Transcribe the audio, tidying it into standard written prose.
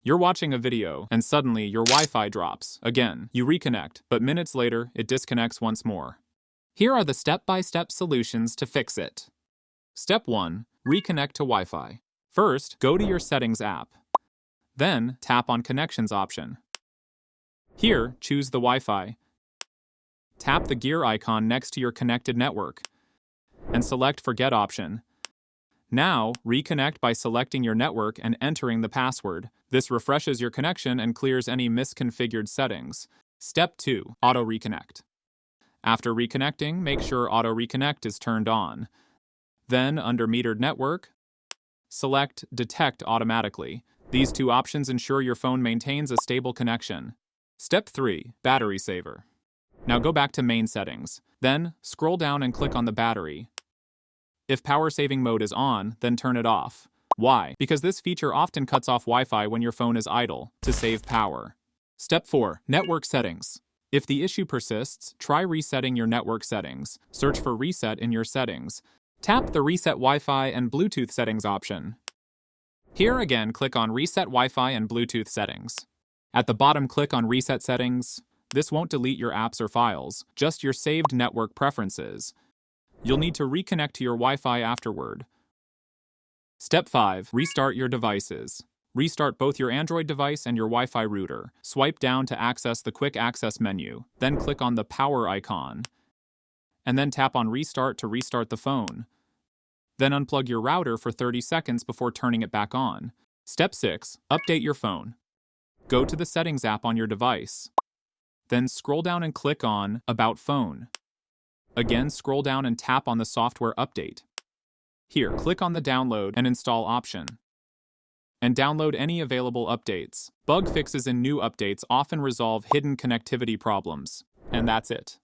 You're watching a video, and suddenly your Wi-Fi drops. Again, you reconnect, but minutes later, it disconnects once more. Here are the step-by-step solutions to fix it. Step 1. Reconnect to Wi-Fi. First, go to your Settings app. Then, tap on Connections option. Here, choose the Wi-Fi. Tap the gear icon next to your connected network, and select Forget option. Now, reconnect by selecting your network and entering the password. This refreshes your connection and clears any misconfigured settings. Step 2. Auto Reconnect. After reconnecting, make sure Auto Reconnect is turned on. Then, under Metered Network, select Detect Automatically. These two options ensure your phone maintains a stable connection. Step 3. Battery Saver. Now go back to Main Settings. Then, scroll down and click on the battery. If power saving mode is on, then turn it off. Why? Because this feature often cuts off Wi-Fi when your phone is idle, to save power. Step 4. Network Settings. If the issue persists, try resetting your network settings. Search for Reset in your settings. Tap the Reset Wi-Fi and Bluetooth Settings option. Here again, click on Reset Wi-Fi and Bluetooth Settings. At the bottom, click on Reset Settings. This won't delete your apps or files, just your saved network preferences. You'll need to reconnect to your Wi-Fi afterward. Step 5. Restart your devices. Restart both your Android device and your Wi-Fi router. Swipe down to access the Quick Access menu. Then click on the power icon. And then tap on Restart to restart the phone. Then unplug your router for 30 seconds before turning it back on. Step 6. Update your phone. Go to the Settings app on your device. Then scroll down and click on About Phone. Again, scroll down and tap on the Software Update. Here, click on the Download and Install option. And download any available updates. Bug fixes and new updates often resolve hidden connectivity problems. And that's it.